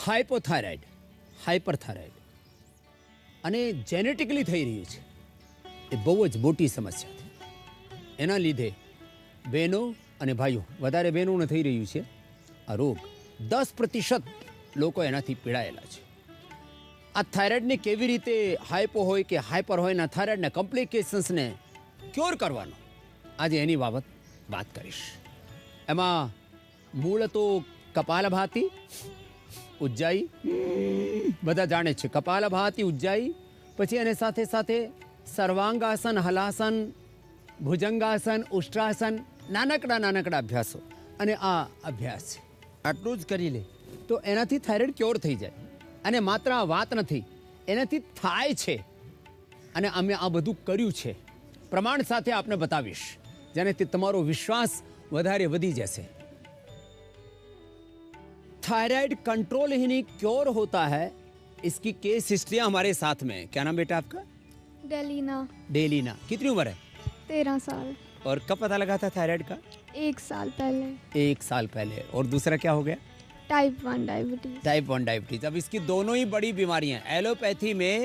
Hypothyroid, હાઇપરથાઇરોઇડ અને genetically થઈ રહ્યું છે એ બહુ જ મોટી સમસ્યા છે. એના લીધે બહેનો અને ભાઈઓ, વધારે બહેનોને થઈ રહ્યું છે આ રોગ. 10% લોકો એનાથી પીડાયેલા છે. આ થાઇરોઇડને કેવી રીતે હાઇપો હોય કે હાઇપર હોય ના થાઇરોઇડના કોમ્પ્લિકેશન્સને ક્યોર કરવાનો, આજે એની બાબત વાત કરીશ. એમાં મૂળ તો કપાલભાતી, ઉજ્જાઈ, બધા જાણે છે કપાલભાતી, ઉજ્જાઈ, પછી એને સાથે સાથે સર્વાંગાસન, હલાસન, ભુજંગાસન, ઉષ્ટ્રાસન, નાનકડા નાનકડા અભ્યાસો. અને આ અભ્યાસ છે, આટલું જ કરી લે તો એનાથી થાઇરોઇડ ક્યોર થઈ જાય. અને માત્ર આ વાત નથી, એનાથી થાય છે. અને અમે આ બધું કર્યું છે, પ્રમાણ સાથે આપને બતાવીશ, જેનાથી તમારો વિશ્વાસ વધારે વધી જશે. थायराइड कंट्रोल ही नहीं क्योर होता है. इसकी केस हिस्ट्री हमारे साथ में. क्या नाम बेटा आपका? डेलीना. डेलीना. कितनी उम्र है? 13 साल. और कब पता लगा था थायराइड का? 1 साल पहले. 1 साल पहले. और दूसरा क्या हो गया? Type 1 diabetes. Type 1 diabetes. अब इसकी दोनों ही बड़ी बीमारियां. एलोपैथी में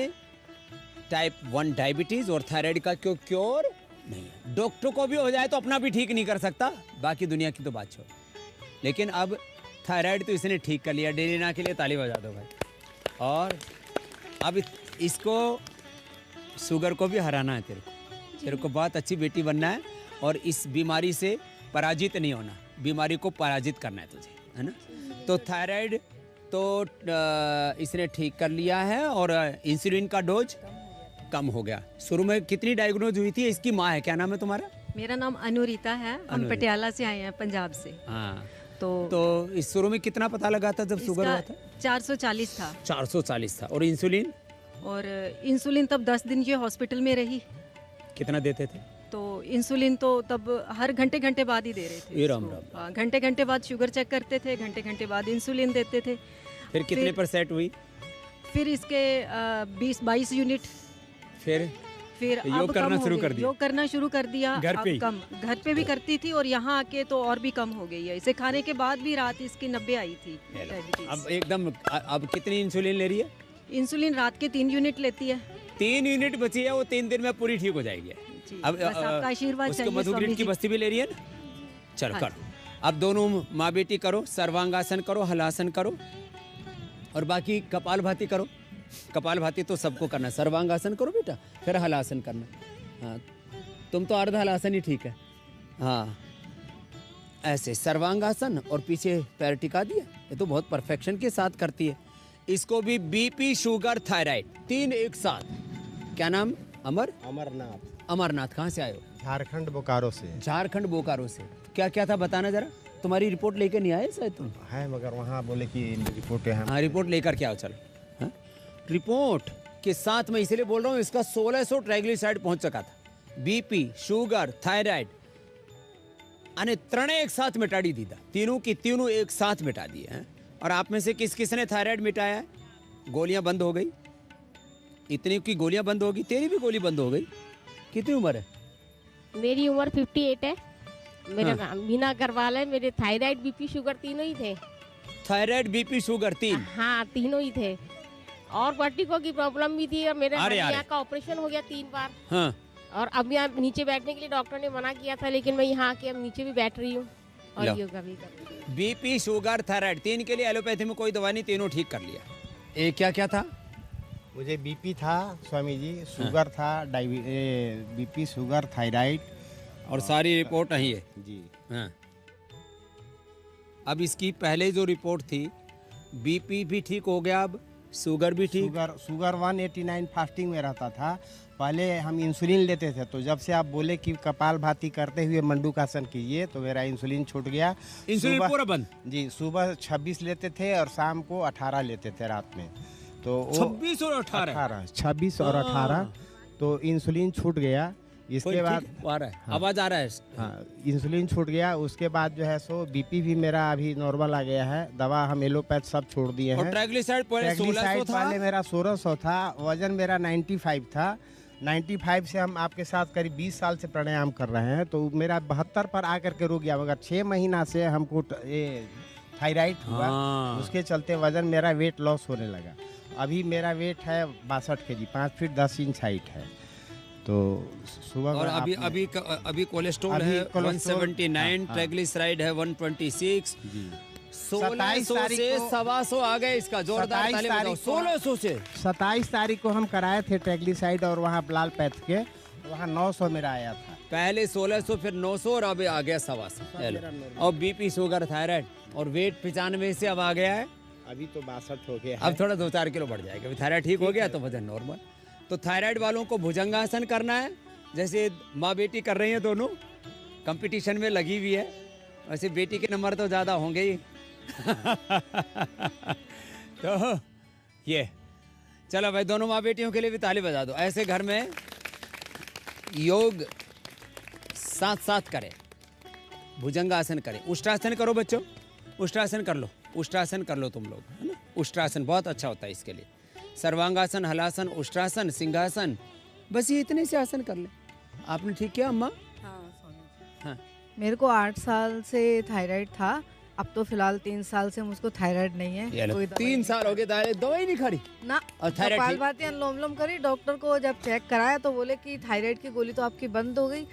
टाइप 1 डायबिटीज और थायराइड का क्यों क्योर नहीं है. डॉक्टर को भी हो जाए तो अपना भी ठीक नहीं कर सकता, बाकी दुनिया की तो बात छोड़. लेकिन अब थायराइड तो इसने ठीक कर लिया. डेलीना के लिए ताली बजा दो भाई. और अब इसको शुगर को भी हराना है. तेरे को बहुत अच्छी बेटी बनना है और इस बीमारी से पराजित नहीं होना, बीमारी को पराजित करना है तुझे, है ना. तो थायराइड तो इसने ठीक कर लिया है और इंसुलिन का डोज कम हो गया. शुरू में कितनी डायग्नोज हुई थी? इसकी माँ है, क्या नाम है तुम्हारा? मेरा नाम अनुरीता है. हम पटियाला से आए हैं, पंजाब से. हाँ. तो इस शुरू में कितना पता लगा था जब शुगर हुआ था? 440 था. 440 था. और इंसुलिन? और इंसुलिन तब 10 दिन ये हॉस्पिटल में रही. कितना देते थे? तो इंसुलिन तो तब हर घंटे बाद ही दे रहे थे. ये राम राम. घंटे बाद शुगर चेक करते थे, घंटे बाद इंसुलिन देते थे. फिर कितने % हुई? फिर इसके 20-22 यूनिट. फिर योग करना शुरू कर दिया. योग करना शुरू कर दिया. घर पे? कम, घर पे भी करती थी और यहाँ आके तो और भी कम हो गई है. इसे खाने के बाद भी रात इसकी 90 आई थी. अब एकदम. अब कितनी इंसुलिन ले रही है? इंसुलिन रात के 3 यूनिट लेती है. 3 यूनिट बची है, वो 3 दिन में पूरी ठीक हो जाएगी. अब आपका आशीर्वाद चाहिए. मधुग्रीन की बस्ती भी ले रही है ना. चल कर. अब दोनों माँ बेटी करो, सर्वांगासन करो, हलासन करो और बाकी कपालभाति करो. कपालभाति तो सबको करना. सर्वांगासन करो बेटा, फिर हलासन करना. हाँ, तुम तो अर्ध हलासन ही ठीक है. हाँ, ऐसे सर्वांगासन और पीछे पैर टिका दिया. ये तो बहुत परफेक्शन के साथ करती है. इसको भी बीपी, शुगर, थायराइड 3 एक साथ. क्या नाम? अमरनाथ. अमरनाथ. कहाँ से आए हो? झारखंड बोकारो से. झारखंड बोकारो से. क्या क्या था बताना जरा. तुम्हारी रिपोर्ट लेकर नहीं आए शायद तुम? है मगर वहाँ बोले कि रिपोर्ट है. हाँ, रिपोर्ट लेकर के आओ. चलो. हाँ? रिपोर्ट के साथ मैं इसलिए बोल रहा हूँ, इसका 1600 ट्राइग्लिसराइड पहुंच चुका था. बीपी, शुगर, थायराइड અને ત્રણે એક साथ मिटा दी था. तीनों की तीनों एक साथ मिटा दिए हैं. और आप में से किस किसने थायराइड मिटाया है? गोलियां बंद हो गई. इतनी की गोलियां बंद होगी, तेरी भी गोली बंद हो गई. कितनी उम्र है? मेरी उम्र 58 है. मेरा नाम मीना अग्रवाल है. मेरे थायराइड, बीपी, शुगर तीनों ही थे. Thyroid, BP, sugar 3? हाँ, तीनों ही थे. और वर्टिगो की प्रॉब्लम भी थी और मेरे हड्डियाँ का ऑपरेशन हो गया 3 बार. हाँ. और अब यहाँ नीचे बैठने के लिए डॉक्टर ने मना किया था, लेकिन मैं यहाँ आके अब नीचे भी बैठ रही हूँ और योगा भी कर रही हूँ. बीपी, शुगर, थायराइड 3 के लिए एलोपैथी में कोई दवा नहीं, तीनों ठीक कर लिया. ये क्या क्या था? मुझे बीपी था स्वामी जी, शुगर था, बीपी, शुगर, थायराइड और सारी रिपोर्ट नहीं है जी. हाँ. अब इसकी पहले जो रिपोर्ट थी, बीपी भी ठीक हो गया, अब शुगर भी ठीक. शुगर 189 फास्टिंग में रहता था. पहले हम इंसुलिन लेते थे, तो जब से आप बोले कि कपालभाति करते हुए मंडूकासन कीजिए तो मेरा इंसुलिन छूट गया. इंसुलिन पूरा बंद? जी. सुबह 26 लेते थे और शाम को 18 लेते थे रात में. तो 26 और 18? 26 और 18. तो इंसुलिन छूट गया. इसके बाद आ रहा है. हाँ. आवाज आ रहा है. हाँ, इंसुलिन छूट गया. उसके बाद जो है सो बीपी भी मेरा अभी नॉर्मल आ गया है. दवा हम एलोपैथ सब छोड़ दिए हैं. ट्राइग्लिसराइड पहले मेरा 1600 था. वजन मेरा 95 था. 95 से हम आपके साथ करीब 20 साल से प्राणायाम कर रहे हैं. तो मेरा 72 पर आकर के रुक गया, मगर 6 महीना से हमको थायराइड हुआ, हाँ। उसके चलते वजन मेरा वेट लॉस होने लगा। अभी मेरा वेट है 62 kg, 5 फीट 10 इंच हाइट है। तो सुबह और में अभी आपने- अभी अभी कोलेस्ट्रॉल अभी है कोलेस्ट्रॉल- 179, हाँ। ट्राइग्लिसराइड है 126, जी 1600 तारीख से को- 125 आ गए। इसका जोरदार 27 ताली बजाओ। तारीख को- 1600 से 27 तारीख को हम कराए थे ट्रैग्लिसराइड और वहाँ लाल पैथ के, वहाँ 900 मेरा आया था। पहले 1600, फिर 900 और अभी आ गया 125। मेरा normal। और बीपी, शुगर, थायराइड और वेट 95 से अब आ गया है। अभी तो 62 हो गया है। अब थोड़ा 2-4 किलो बढ़ जाएगा। अभी थायराइड ठीक हो गया तो वजन नॉर्मल। तो थायराइड वालों को भुजंगासन करना है, जैसे माँ बेटी कर रही हैं दोनों, कंपटीशन में लगी हुई है। वैसे बेटी के नंबर तो ज़्यादा होंगे ही। तो ये चलो भाई, दोनों माँ बेटियों के लिए भी ताली बजा दो। ऐसे घर में योग साथ साथ करें, भुजंगासन करें, उष्ट्रासन करो बच्चों, उष्ट्रासन कर लो, उष्ट्रासन कर लो तुम लोग, है ना। उष्ट्रासन बहुत अच्छा होता है इसके लिए। सर्वांगासन, हलासन, उष्ट्रासन, सिंहासन, बस ये इतने से आसन कर ले। आपने ठीक किया अम्मा? हाँ। मेरे को 8 साल से थायराइड था, अब तो फिलहाल 3 साल से मुझको थायराइड नहीं है। ये लो, कोई दवाई 3 साल हो गए थायराइड, दवाई नहीं खा रही ना। और थायराइड ठीक? कपालभाति अनुलोम विलोम करी, डॉक्टर को जब चेक कराया तो बोले कि थायराइड की गोली तो आपकी बंद हो गई,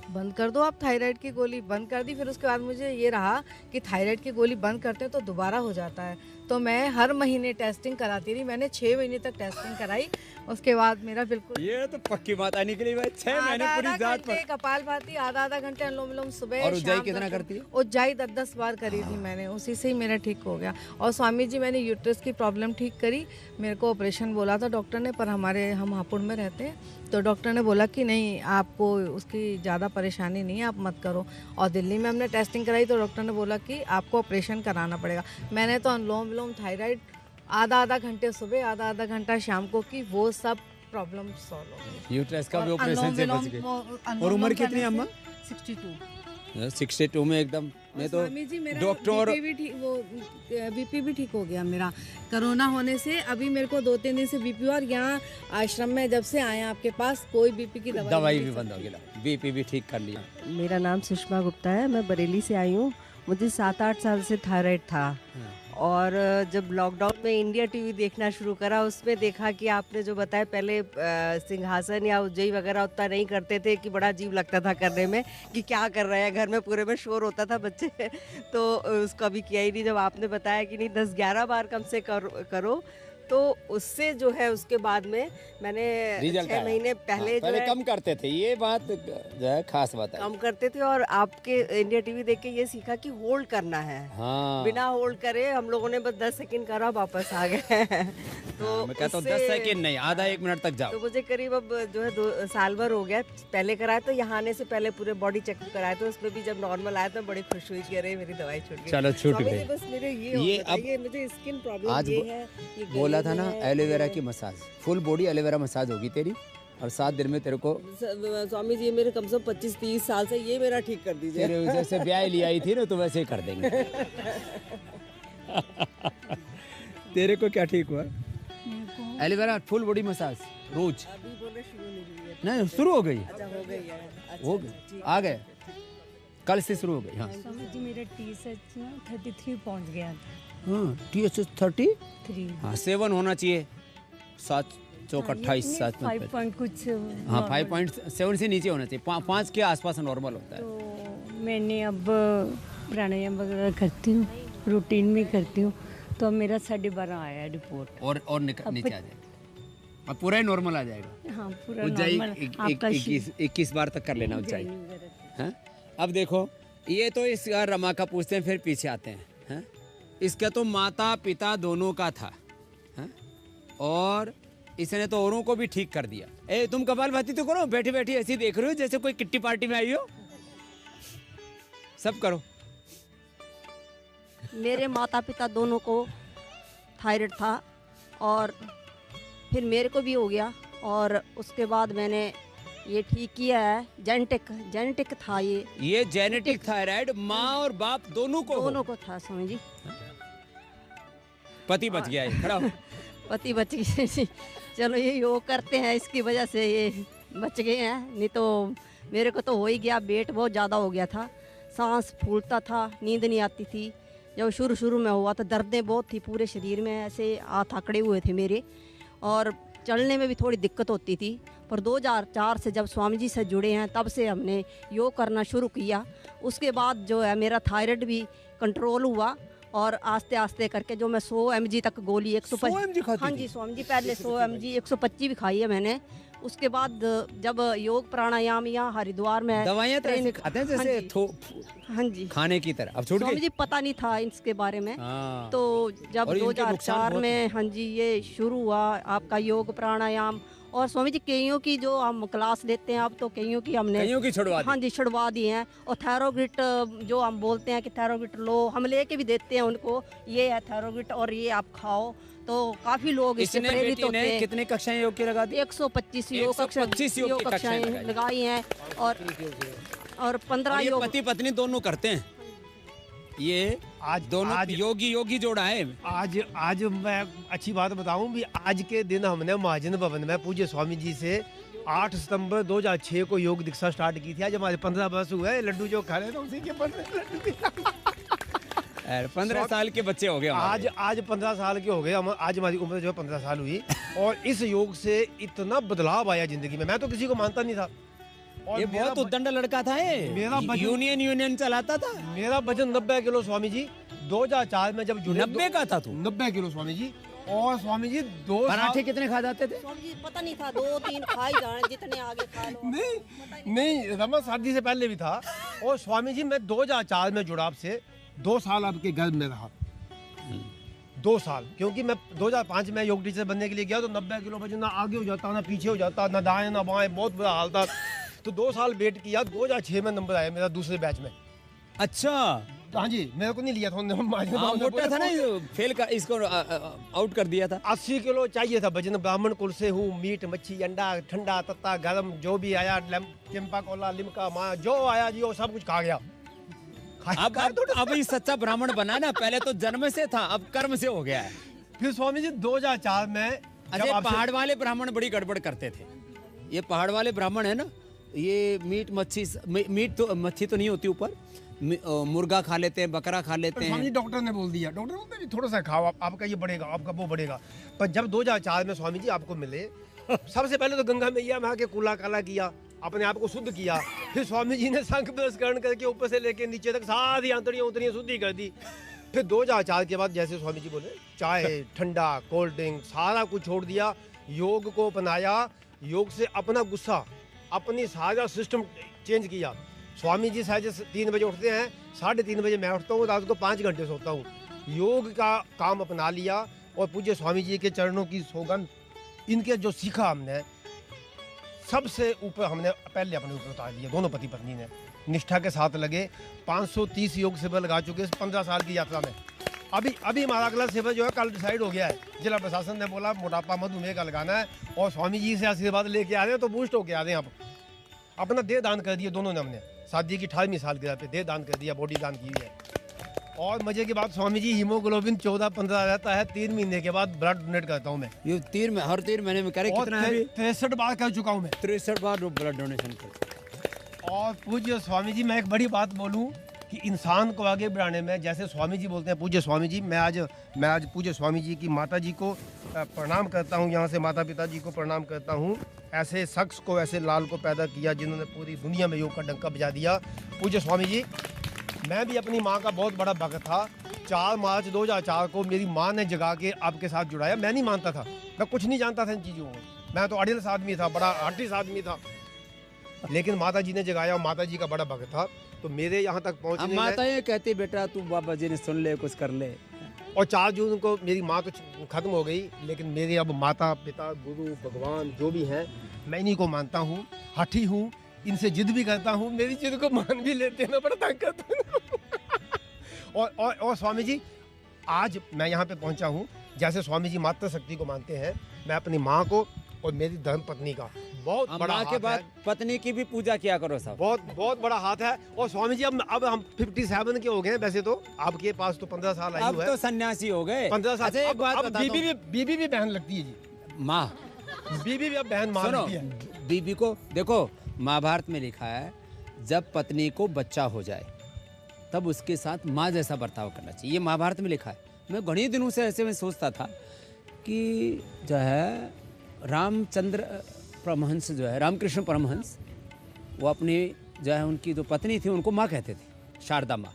बंद कर दो आप थायराइड की गोली। बंद कर दी। फिर उसके बाद मुझे ये रहा कि थायराइड की गोली बंद करते हैं तो दोबारा हो जाता है, तो मैं हर महीने टेस्टिंग कराती रही। मैंने 6 महीने तक टेस्टिंग कराई, उसके बाद मेरा बिल्कुल ये तो पक्की माता निकली भाई। 6 महीने पूरी आधा जात पर। कपालभाति, आधा घंटे अनुलोम विलोम सुबह और उज्जाई शाम कितना 10 करती है? उज्जाई 10 बार करी थी मैंने, उसी से ही मेरा ठीक हो गया। और स्वामी जी, मैंने यूट्रस की प्रॉब्लम ठीक करी। मेरे को ऑपरेशन बोला था डॉक्टर ने, पर हम हापुड़ में रहते हैं तो डॉक्टर ने बोला कि नहीं, आपको उसकी ज़्यादा परेशानी नहीं है, आप मत करो। और दिल्ली में हमने टेस्टिंग कराई तो डॉक्टर ने बोला कि आपको ऑपरेशन कराना पड़ेगा। मैंने तो अनुलोम विलोम, थायराइड आधा घंटे सुबह, आधा घंटा शाम को की, वो सब प्रॉब्लम सॉल्व हो गई। यूट्रस का भी और ऑपरेशन से बच गए। और उम्र कितनी है अम्मा? 62। 62 में एकदम। मैं तो स्वामी जी, मेरा डॉक्टर बीपी भी ठीक हो गया मेरा कोरोना होने से। अभी मेरे को 2-3 दिन से बीपी, और यहाँ आश्रम में जब से आए हैं आपके पास, कोई बीपी की दवाई भी बंद हो गई, बीपी भी ठीक कर लिया। मेरा नाम सुषमा गुप्ता है, मैं बरेली से आई हूँ। मुझे 7-8 साल से थायराइड था, और जब लॉकडाउन में इंडिया टीवी देखना शुरू करा, उसमें देखा कि आपने जो बताया, पहले सिंहासन या उज्जई वगैरह उतना नहीं करते थे, कि बड़ा अजीब लगता था करने में कि क्या कर रहे हैं, घर में पूरे में शोर होता था बच्चे तो उसको अभी किया ही नहीं। जब आपने बताया कि नहीं 10-11 बार कम से करो, तो उससे जो है उसके बाद में मैंने 6 महीने पहले जो है कम करते थे, ये बात जो है खास बात है। कम करते थे, और आपके इंडिया टीवी देख के ये सीखा कि होल्ड करना है। हाँ, बिना होल्ड करे हम लोगों ने बस 10 सेकंड करा, वापस आ गए तो मैं कहता हूँ 10 उससे- सेकंड नहीं, आधा 1 मिनट तक जाओ। तो मुझे करीब अब जो है 2 साल भर हो गया। पहले कराया तो यहाँ आने से पहले पूरे बॉडी चेकअप कराया, तो उसमें भी जब नॉर्मल आया तो बड़ी खुश हुई कि अरे मेरी दवाई छूट गई। चलो छूट स्वामी जी, गई। बस मेरे ये अब- बताइए, मुझे स्किन प्रॉब्लम आज ये बो- है, ये बोला गले था ना में है, एलोवेरा ये- की massage, full body aloe vera massage होगी तेरी, और 7 दिन में तेरे को स्वामी जी, मेरे कम से कम 25-30 साल से ये मेरा ठीक कर दीजिए। तेरे जैसे ब्याह ली आई थी ना, तो वैसे ही कर देंगे। तेरे को क्या ठीक हुआ? एलोवेरा फुल बॉडी मसाज रोज? अभी बोले शुरू नहीं हुई है। नहीं, शुरू हो गई, अच्छा, हो गई है। अच्छा, हो गई, आ गए, कल से शुरू हो गई। हाँ स्वामी जी, मेरा TSH ना 33 पहुंच गया था। हाँ, TSH 30, 3 हाँ 7 होना चाहिए, 7 चौक 28, 7 5 पॉइंट कुछ हाँ 5.7 से नीचे होना चाहिए, 5 के आसपास नॉर्मल होता है। तो मैंने अब प्राणायाम वगैरह करती हूँ, रूटीन में करती हूँ, तो अब मेरा 12.5 आया रिपोर्ट। और नीचे आ जाएगा, अब पूरा ही नॉर्मल आ जाएगा। हाँ, पूरा ऊंचाई नॉर्मल। आपका 21 बार तक कर लेना ऊंचाई। उज्जैन वगैरह। हैं? अब देखो, ये तो इस रमा का पूछते हैं, फिर पीछे आते हैं। इसका तो माता पिता दोनों का था, हैं? और इसने तो औरों को भी ठीक कर दिया। ए तुम कपालभाति तो करो, बैठे बैठे ऐसी देख रहे हो जैसे कोई किट्टी पार्टी में आई हो। सब करो। मेरे माता पिता दोनों को थायराइड था, और फिर मेरे को भी हो गया, और उसके बाद मैंने ये ठीक किया है। जेनेटिक था ये जेनेटिक थायराइड माँ और बाप दोनों को था स्वामी जी। पति बच गया है, खड़ा हो। पति बच गए। चलो ये योग करते हैं, इसकी वजह से ये बच गए हैं, नहीं तो मेरे को तो हो ही गया। वेट बहुत ज़्यादा हो गया था, सांस फूलता था, नींद नहीं आती थी, जब शुरू शुरू में हुआ तो दर्दें बहुत थी पूरे शरीर में, ऐसे हाथ आंकड़े हुए थे मेरे, और चलने में भी थोड़ी दिक्कत होती थी। पर 2004 से जब स्वामी जी से जुड़े हैं तब से हमने योग करना शुरू किया। उसके बाद जो है मेरा थायराइड भी कंट्रोल हुआ, और आस्ते आस्ते करके जो मैं 100 mg तक गोली 100 mg खाती हाँ थी? जी स्वामी जी, पहले 100 mg 125 भी खाई है मैंने। उसके बाद जब योग प्राणायाम यहाँ हरिद्वार में दवाइयाँ तो ऐसे खाते हैं जैसे हाँ जी खाने की तरह, अब छूट स्वामी गई। जी पता नहीं था इसके बारे में। हाँ। तो जब और इनके नुकसान 2004 बहुत में हाँ जी ये शुरू हुआ आपका योग प्राणायाम, और स्वामी जी कईयों की जो हम क्लास लेते हैं अब तो कईयों की हमने कईयों की छुड़वा दी। हाँ जी छुड़वा दी हैं। और थैरोग्रिट जो हम बोलते हैं कि थैरोग्रिट लो, हम लेके भी देते हैं उनको, ये है थैरोग्रिट और ये आप खाओ, तो काफी लोग इससे इसने प्रेरित बेटी होते ने हैं। कितने कक्षाएं योग की लगा दी? 125 योग 125 योग की कक्षाएं कक्षाएं लगाई हैं, और 15 और ये योग पति पत्नी दोनों करते हैं, ये आज दोनों आज योगी जोड़ा है। आज मैं अच्छी बात बताऊं भी, आज के दिन हमने महाजन भवन में पूज्य स्वामी जी से 8 सितंबर 2006 को योग दीक्षा स्टार्ट की थी। आज हमारे 15 वर्ष हुए, लड्डू जो खा रहे थे उसी के 15 साल के बच्चे हो गए हमारे। आज 15 साल के हो गए हम। आज हमारी उम्र जो है 15 साल हुई, और इस योग से इतना बदलाव आया जिंदगी में। मैं तो किसी को मानता नहीं था, और ये बहुत उद्दंड लड़का था ये, मेरा वजन- यूनियन चलाता था। मेरा वजन 90 किलो स्वामी जी 2004 में जब जुड़े 90 का था तू? 90 किलो स्वामी जी। और स्वामी जी 2 पराठे कितने खा जाते थे? स्वामी जी पता नहीं था, 2-3 खाई जाने, जितने आगे खा लो। नहीं रमा शादी से पहले भी था। और स्वामी जी मैं 2004 में जुड़ा आपसे, 2 साल आपके गर्भ में रहा, 2 साल, क्योंकि मैं 2005 में योग टीचर बनने के लिए गया तो 90 किलो वजन, ना आगे हो जाता ना पीछे हो जाता, ना दाएं ना बाएं, बहुत बुरा हाल था। तो 2 साल वेट किया, 2006 में नंबर आया मेरा दूसरे बैच में। अच्छा हाँ जी, मेरे को नहीं लिया था उन्होंने, हाँ, मोटा था ना, फेल का इसको आउट कर दिया था। 80 किलो चाहिए था वजन। ब्राह्मण कुल से हूँ, मीट मच्छी अंडा ठंडा तत्ता गरम जो भी आया, चिंपा कोला लिमका माँ जो आया जी वो सब कुछ खा गया। अब ये सच्चा ब्राह्मण बना ना, पहले तो जन्म से था, अब कर्म से हो गया है। फिर स्वामी जी 2004 में अरे पहाड़ वाले ब्राह्मण बड़ी गड़बड़ करते थे। ये पहाड़ वाले ब्राह्मण है ना, ये मीट मच्छी तो नहीं होती ऊपर, मुर्गा खा लेते हैं, बकरा खा लेते स्वामी जी हैं। डॉक्टर ने बोल दिया, डॉक्टर बोलते हैं थोड़ा सा खाओ, आपका ये बढ़ेगा, आपका वो बढ़ेगा। पर जब 2004 में स्वामी जी आपको मिले, सबसे पहले तो गंगा मैया में आके कूला काला किया, अपने आप को शुद्ध किया। फिर स्वामी जी ने शंख पुरस्करण करके ऊपर से लेके नीचे तक सारी आंतड़ियाँ उतरियाँ शुद्धि कर दी। फिर 2004 के बाद जैसे स्वामी जी बोले, चाय ठंडा कोल्ड ड्रिंक सारा कुछ छोड़ दिया, योग को अपनाया। योग से अपना गुस्सा, अपनी सारा सिस्टम चेंज किया। स्वामी जी शायद 3 बजे उठते हैं, 3:30 बजे मैं उठता हूँ, रात को 5 घंटे सोता हूँ। योग का काम अपना लिया, और पूज्य स्वामी जी के चरणों की सौगंध, इनके जो सीखा हमने, सबसे ऊपर हमने पहले अपने ऊपर उतार लिया। दोनों पति पत्नी ने निष्ठा के साथ लगे, 530 योग शिविर लगा चुके 15 साल की यात्रा में। अभी हमारा अगला शिविर जो है कल डिसाइड हो गया है। जिला प्रशासन ने बोला मोटापा मधुमेह का लगाना है, और स्वामी जी से आशीर्वाद लेके आ रहे हैं, तो बूस्ट होके आ रहे हैं। आप अपना देह दान कर दिया दोनों ने, हमने शादी की 18वीं सालगिरह पे देह दान कर दिया, बॉडी दान की है। और मजे की बात, स्वामी जी हीमोग्लोबिन 14-15 रहता है, 3 महीने के बाद ब्लड डोनेट करता हूँ मैं। ये हर 3 महीने में करे, कितना है अभी? 63 बार कर चुका हूँ मैं, 63 बार ब्लड डोनेशन कर। और पूज्य स्वामी जी मैं एक बड़ी बात बोलूँ कि इंसान को आगे बढ़ाने में, जैसे स्वामी जी बोलते हैं पूज्य स्वामी जी, मैं आज पूज्य स्वामी जी की माता जी को प्रणाम करता हूँ, यहाँ से माता पिता जी को प्रणाम करता हूँ। ऐसे शख्स को, ऐसे लाल को पैदा किया जिन्होंने पूरी दुनिया में योग का डंका बजा दिया। पूज्य स्वामी जी, मैं भी अपनी माँ का बहुत बड़ा भक्त था। 4 मार्च 2004 को मेरी माँ ने जगा के आपके साथ जुड़ाया। मैं नहीं मानता था, मैं कुछ नहीं जानता था इन चीज़ों को, मैं तो अड़ियस आदमी था, बड़ा आर्टिस्ट आदमी था। लेकिन माता जी ने जगाया, और माता जी का बड़ा भक्त था, तो मेरे यहाँ तक पहुँचने माता ये कहती बेटा तू बाबा जी ने सुन ले, कुछ कर ले। और 4 जून को मेरी माँ तो खत्म हो गई, लेकिन मेरे अब माता पिता गुरु भगवान जो भी हैं, मैं इन्हीं को मानता हूँ, हठी हूँ, इनसे जिद भी करता हूँ, मेरी जिद को मान भी लेते हैं, मैं बड़ा तंग करता हूँ। और स्वामी जी आज मैं यहाँ पे पहुँचा हूँ, जैसे स्वामी जी मातृशक्ति को मानते हैं, मैं अपनी माँ को और मेरी धर्म पत्नी का बहुत बड़ा माँ के बाद पत्नी की भी पूजा किया करो साहब, बहुत बड़ा हाथ है। और स्वामी जी अब हम 57 के हो गए हैं, वैसे तो आपके पास तो 15 साल आयु है, अब तो सन्यासी हो गए 15 साल। अच्छा, एक बात अब बताता हूं। बीबी भी बहन लगती है जी, माँ बीबी भी अब बहन मान सुनो, लगती है। बीबी को देखो, महाभारत में लिखा है जब पत्नी को बच्चा हो जाए तब उसके साथ माँ जैसा बर्ताव करना चाहिए। ये महाभारत में लिखा है। मैं घने दिनों से ऐसे में सोचता था कि जो है रामचंद्र परमहंस जो है, रामकृष्ण परमहंस, वो अपनी जो है उनकी जो पत्नी थी उनको माँ कहते थे, शारदा माँ।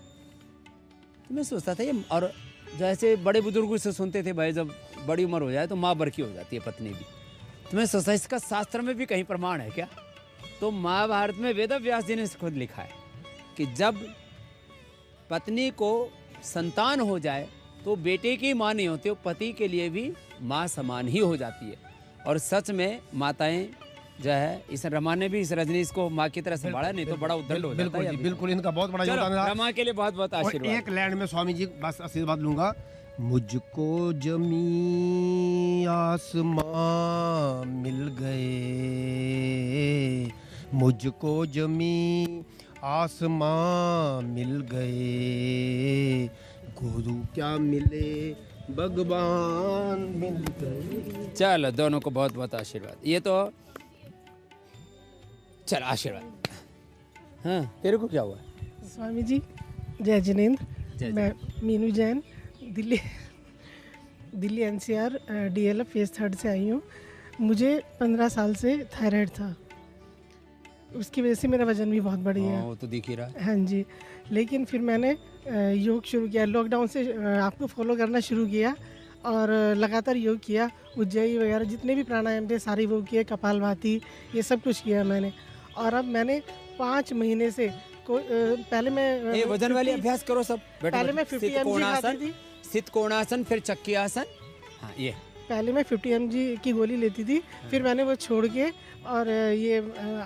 तो मैं सोचता था ये, और जैसे बड़े बुजुर्गों से सुनते थे भाई जब बड़ी उम्र हो जाए तो माँ बरकी हो जाती है पत्नी भी। तो मैं सोचता इसका शास्त्र में भी कहीं प्रमाण है क्या? तो महाभारत में वेद व्यास जी ने खुद लिखा है कि जब पत्नी को संतान हो जाए तो बेटे की माँ नहीं होती, वो पति के लिए भी माँ समान ही हो जाती है। और सच में माताएं जो है, इस रमा ने भी इस रजनीश को माँ की तरह संभाला, नहीं तो बड़ा उद्दंड हो जाता है। बिल्कुल इनका बहुत बड़ा योगदान है। रमा के लिए बहुत बहुत और आशीर्वाद। एक लाइन में स्वामी जी बस आशीर्वाद लूंगा, मुझको जमी आसमां मिल गए, मुझको जमी आसमां मिल गए, गुरु क्या मिले भगवान मिल गए। चलो दोनों को बहुत बहुत आशीर्वाद। ये तो चल आशीर्वाद। हाँ तेरे को क्या हुआ? स्वामी जी जय जिनेंद्र। मैं Meenu Jain Delhi NCR DLF phase 3 से आई हूँ। मुझे 15 साल से थायराइड था, उसकी वजह से मेरा वजन भी बहुत बढ़ गया। वो तो दिख ही रहा है। हाँ जी, लेकिन फिर मैंने योग शुरू किया, लॉकडाउन से आपको फॉलो करना शुरू किया और लगातार योग किया। उज्जैन वगैरह जितने भी प्राणायाम थे सारे वो किए, कपालभाति ये सब कुछ किया मैंने। और अब मैंने 5 महीने से पहले मैं ये वजन वाले अभ्यास करो सब। पहले मैं 50 mg खाती थी, सित कोणासन, फिर चक्की आसन। हाँ ये पहले मैं 50 mg की गोली लेती थी, फिर मैंने वो छोड़ के और ये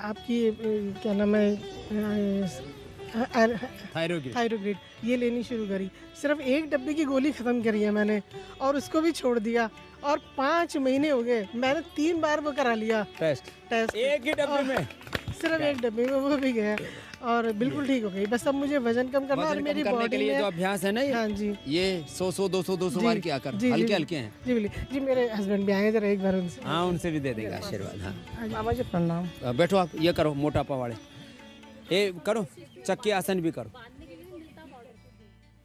आपकी क्या नाम है थायरोग्रिड ये लेनी शुरू करी। सिर्फ 1 डब्बे की गोली ख़त्म करी है मैंने और उसको भी छोड़ दिया। और 5 महीने हो गए, मैंने 3 बार वो करा लिया टेस्ट एक ही डब्बे में, सिर्फ 1 डब्बे में वो भी गया और बिल्कुल ठीक हो गई। बस अब मुझे वजन कम करना और मेरी करने बॉडी के लिए में जो अभ्यास है ना ये, हाँ जी, ये 100 200 मार किया कर, हल्के हल्के हैं। जी बिल्कुल जी, मेरे हस्बैंड भी आए जरा एक बार उनसे। हाँ उनसे भी दे देगा आशीर्वाद। हाँ बाबा जी प्रणाम। बैठो आप, ये करो मोटापा वाले, ये करो चक्की आसन भी करो,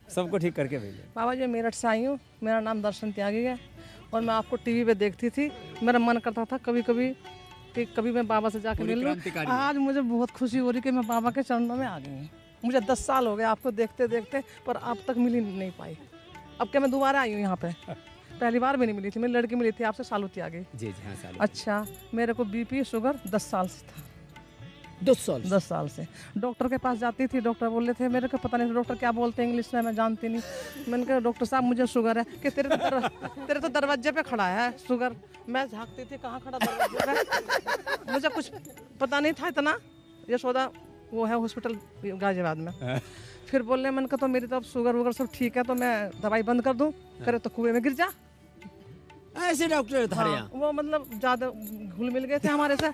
सबको ठीक करके भेजो। बाबा जी मेरठ से आई हूँ, मेरा नाम दर्शन त्यागी है और मैं आपको टीवी पे देखती थी। मेरा मन करता था कभी कभी कि कभी मैं बाबा से जाके मिल लूँ। आज मुझे बहुत खुशी हो रही कि मैं बाबा के चरणों में आ गई हूँ। मुझे 10 साल हो गए आपको देखते देखते, पर अब तक मिल ही नहीं पाई। अब क्या मैं दोबारा आई हूँ यहाँ पे, पहली बार भी नहीं मिली थी। मेरी लड़की मिली थी आपसे, सालू त्यागी। जी जी हाँ सालू। अच्छा, मेरे को BP शुगर 10 साल से था। 10 साल से डॉक्टर के पास जाती थी, डॉक्टर बोल रहे थे, मेरे को पता नहीं डॉक्टर क्या बोलते हैं इंग्लिश में, मैं जानती नहीं। मैंने कहा डॉक्टर साहब मुझे शुगर है। कि तेरे तो दरवाजे पे खड़ा है शुगर। मैं झांकती थी कहाँ खड़ा दरवाजे पे, मुझे कुछ पता नहीं था इतना। यशोदा वो है हॉस्पिटल गाजियाबाद में। फिर बोलने मैंने कहा तो मेरी तो अब शुगर वगैरह सब ठीक है, तो मैं दवाई बंद कर दूँ। करे तो कुएं में गिर जा। ऐसे डॉक्टर था यहाँ। वो मतलब ज़्यादा घुल मिल गए थे हमारे से।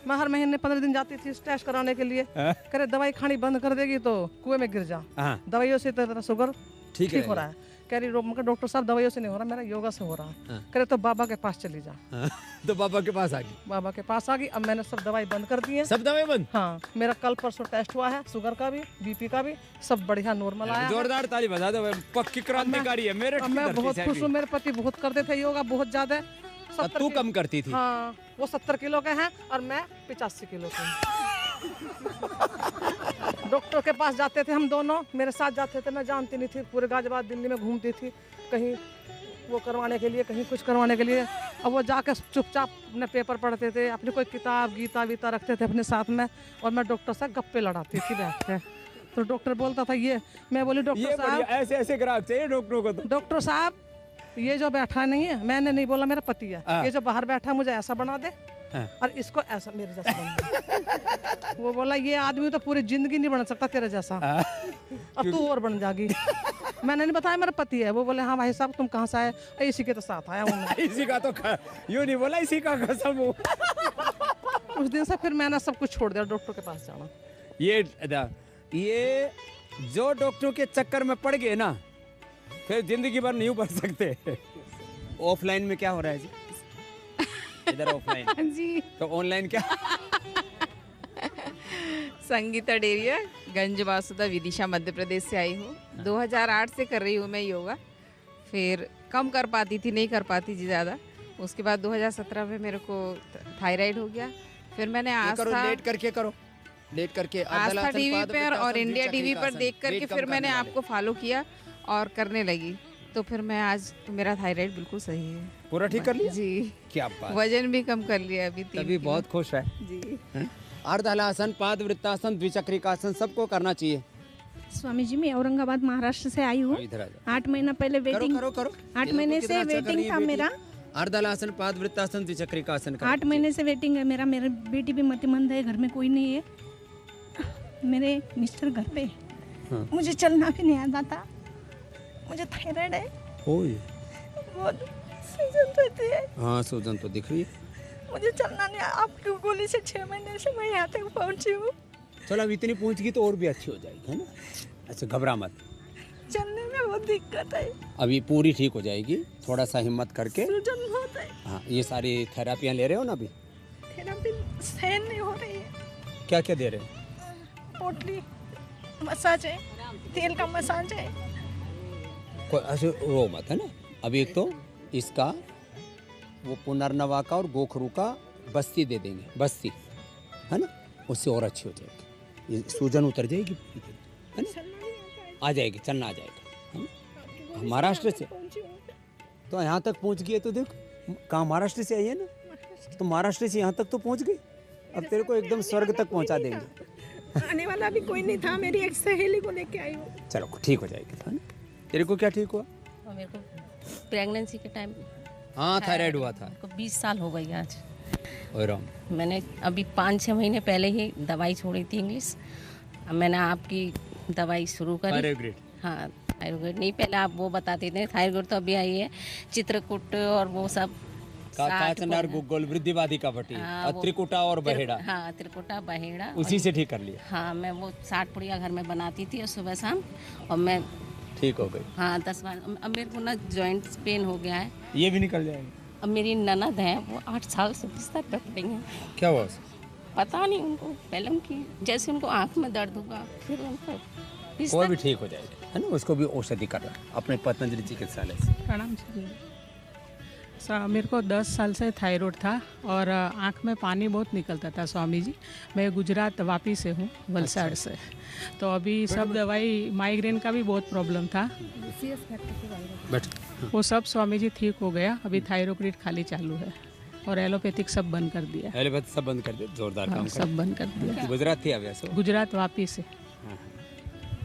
मैं हर महीने 15 दिन जाती थी टेस्ट कराने के लिए। करे दवाई खानी बंद कर देगी तो कुएं में गिर जा। दवाइयों से तेरा शुगर ठीक हो रहा है। कह रही डॉक्टर साहब दवाइयों से नहीं हो रहा, मेरा योगा से हो रहा है। करे तो बाबा के पास चली जा। तो बाबा के पास आ गई। बाबा के पास आ गई। अब मैंने सब दवाई बंद कर दी है। सब दवाई बंद? हाँ, मेरा कल परसों टेस्ट हुआ है, शुगर का भी BP का भी, सब बढ़िया नॉर्मल आया। जोरदार ताली बजा दो, पक्की क्रांतिकारी है मेरे। मैं बहुत खुश हूँ। मेरे पति बहुत करते थे योगा, बहुत ज्यादा। तू कम करती थी? हाँ, वो 70 किलो के हैं और मैं 85 किलो के। डॉक्टर के पास जाते थे हम दोनों, मेरे साथ जाते थे। मैं जानती नहीं थी, पूरे गाजियाबाद दिल्ली में घूमती थी, कहीं वो करवाने के लिए, कहीं कुछ करवाने के लिए। अब वो जाकर चुपचाप अपने पेपर पढ़ते थे, अपनी कोई किताब गीता वीता रखते थे अपने साथ में, और मैं डॉक्टर से गप्पे लड़ाती थी बैठ के। तो डॉक्टर बोलता था ये, मैं बोली डॉक्टर साहब ऐसे ऐसे ग्राहक चाहिए डॉक्टरों को। तो डॉक्टर साहब ये जो बैठा नहीं है, मैंने नहीं बोला, मेरा पति है, ये जो बाहर बैठा मुझे ऐसा बना दे और इसको ऐसा मेरे जैसा बना दे। वो बोला ये आदमी तो पूरी जिंदगी नहीं बन सकता तेरे जैसा, अब तू और बन जाएगी। मैंने नहीं बताया मेरा पति है। वो बोले हाँ भाई साहब तुम कहाँ से आए? इसी के तो साथ आया हूँ। इसी का तो यूँ नहीं बोला, इसी का कसम हूँ। उस दिन से फिर मैंने सब कुछ छोड़ दिया, डॉक्टर के पास जाना। ये जो डॉक्टरों के चक्कर में पड़ गए ना, फिर जिंदगी भर नहीं बढ़ सकते। ऑफलाइन में क्या हो रहा है जी? इधर ऑफलाइन जी। तो ऑनलाइन क्या? संगीता डेरिया, गंज वासुदा, विदिशा, मध्य प्रदेश से आई हूँ। 2008 से कर रही हूँ मैं योगा। फिर कम कर पाती थी, नहीं कर पाती थी ज़्यादा। उसके बाद 2017 में मेरे को थायराइड हो गया। फिर मैंने आस्था लेट करके करो, लेट करके आस्था टीवी पर और इंडिया टीवी पर देख करके फिर मैंने आपको फॉलो किया और करने लगी। तो फिर मैं आज तो मेरा थायराइड बिल्कुल सही है, पूरा ठीक कर लिया जी। क्या बात, वजन भी कम कर लिया अभी 3 तभी बहुत खुश है जी। अर्धहलासन, पाद वृत्तासन, द्विचक्रिकासन सबको करना चाहिए। स्वामी जी, मैं औरंगाबाद महाराष्ट्र से आई हूँ। इधर आ जाओ। 8 महीना पहले वेटिंग, करो, करो। 8 महीने से वेटिंग था मेरा। अर्धहलासन, पाद वृत्तासन, द्विचक्रिकासन 8 महीने से वेटिंग है मेरा। मेरी बेटी भी मतिमंद है, घर में कोई नहीं है, मेरे मिस्टर घर पे। मुझे चलना भी नहीं आता था, मुझे थायराइड है, बहुत सूजन रहती है। हाँ, सूजन तो दिख रही है। मुझे चलना नहीं, आपकी गोली से 6 महीने से मैं यहाँ तक पहुँची हूँ। चलो अब इतनी पहुँच गई तो और भी अच्छी हो जाएगी, है ना। अच्छा, घबरा मत, चलने में बहुत दिक्कत है, अभी पूरी ठीक हो जाएगी, थोड़ा सा हिम्मत करके। सूजन बहुत है। हाँ, ये सारी थेरापियाँ ले रहे हो ना अभी? थेरापी सहन नहीं हो रही है। क्या क्या दे रहे हो? पोटली मसाज है, तेल का मसाज है। कोई ऐसे रो मत, है ना। अभी एक तो इसका वो पुनर्नवा का और गोखरू का बस्ती दे देंगे, बस्ती, है ना, उससे और अच्छी हो जाएगी, ये सूजन उतर जाएगी, है ना, आ जाएगी, चलना आ जाएगा, है ना। महाराष्ट्र से तो यहाँ तक पहुँच गई है, तो देख कहाँ महाराष्ट्र से आई है ना, तो महाराष्ट्र से यहाँ तक तो पहुँच गई। अब तेरे को एकदम स्वर्ग तक पहुँचा देंगे। आने वाला भी कोई नहीं था, मेरी एक सहेली को लेके आई हूँ। चलो ठीक हो जाएगी, है ना। तेरे को क्या ठीक हुआ? और मेरे को प्रेगनेंसी के टाइम हाँ, थायराइड हुआ था। मेरे को 20 साल हो गई आज। और मैंने अभी 5-6 महीने पहले ही दवाई छोड़ी थी इंग्लिश। अब मैंने आपकी दवाई शुरू करी। थायराइड? हाँ, थायराइड नहीं, पहले आप वो बताते थे। थायराइड तो अभी आई है, चित्रकूट और वो सब, काचनार, गुग्गल, वृद्धिवादी का पट्टी, त्रिकुटा और बहेड़ा। हाँ, त्रिकुटा बहेड़ा, उसी से ठीक कर लिया। हाँ, मैं वो 60 पुड़िया घर में बनाती थी और सुबह शाम, और मैं ठीक हो गई। हाँ, 10 बार। अब मेरे को ना जॉइंट पेन हो गया है, ये भी निकल जाएगा। अब मेरी ननद है, वो 8 साल से बिस्तर पे पड़ी हैं। क्या हुआ? पता नहीं उनको, पहले उनकी जैसे उनको आँख में दर्द होगा, फिर उनको कोई भी ठीक हो जाएगी, है ना। उसको भी औषधि कर रहा है अपने पतंजलि चिकित्सालय से। प्रणाम जी। मेरे को 10 साल से थायराइड था और आँख में पानी बहुत निकलता था स्वामी जी। मैं गुजरात वापी से हूँ, वलसाड़ से। तो अभी सब दवाई, माइग्रेन का भी बहुत प्रॉब्लम था, वो सब स्वामी जी ठीक हो गया। अभी थायरोक्रिट खाली चालू है और एलोपैथिक सब बंद कर दिया। एलोपैथिक सब बंद कर दिया, जोरदार काम। सब बंद कर दिया। गुजरात थी अभी? गुजरात वापी से।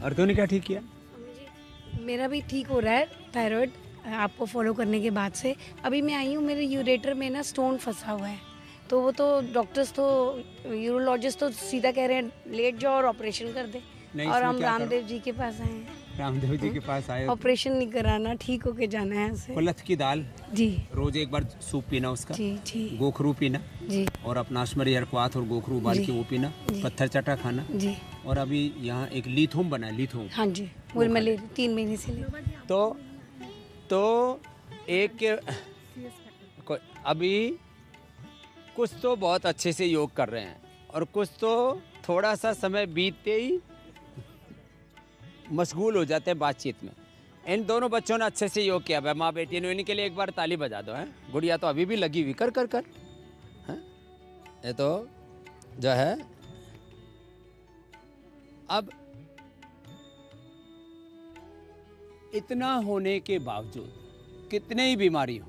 और तूने क्या ठीक किया? मेरा भी ठीक हो रहा है थायराइड, आपको फॉलो करने के बाद से। अभी मैं आई हूँ, मेरे यूरेटर में ना स्टोन फंसा हुआ है, तो वो तो डॉक्टर्स तो, यूरोलॉजिस्ट तो सीधा कह रहे हैं लेट जाओ और ऑपरेशन कर दे। और हम रामदेव जी के पास आए हैं। रामदेव जी के पास आए? ऑपरेशन नहीं कराना, ठीक होके जाना है ऐसे। कुल्थ की दाल जी, रोज एक बार सूप पीना उसका। जी जी। गोखरू पीना जी, और अपना अश्मरी हरक्वाथ और गोखरू उबाल के वो पीना। पत्थर चटा खाना जी। और अभी यहाँ एक लीथोम बना है, लीथोम। हाँ जी, वो मैं ले 3 महीने से ले। तो एक अभी कुछ तो बहुत अच्छे से योग कर रहे हैं और कुछ तो थोड़ा सा समय बीतते ही मशगूल हो जाते हैं बातचीत में। इन दोनों बच्चों ने अच्छे से योग किया है, माँ बेटी ने। इनके लिए एक बार ताली बजा दो। है गुड़िया तो अभी भी लगी हुई, कर कर कर। है ये तो जो है, अब इतना होने के बावजूद कितने ही बीमारी हो,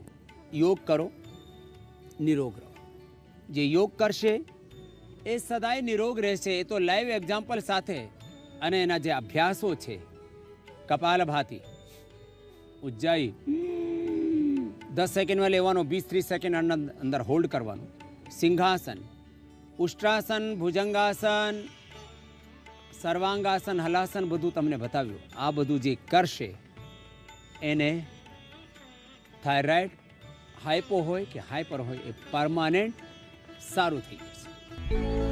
योग करो, निरोग रहो। जे योग करशे એ સદાય નિરોગ રહેશે। એ તો લાઈવ એક્ઝામ્પલ સાથે અને એના જે અભ્યાસો છે, કપાલભાતિ, ઉજ્જાઈ 10 સેકન્ડમાં લેવાનો, 20-30 સેકન્ડ અંદર હોલ્ડ કરવાનું, સિંહાસન, ઉષ્ટ્રાસન, ભુજંગાસન, સર્વાંગાસન, હલાસન બધું તમને બતાવ્યું। આ બધું જે કરશે એને થાઇરોઇડ હાઇપો હોય કે હાઇપર હોય એ પરમાનન્ટ સારું થઈ જશે।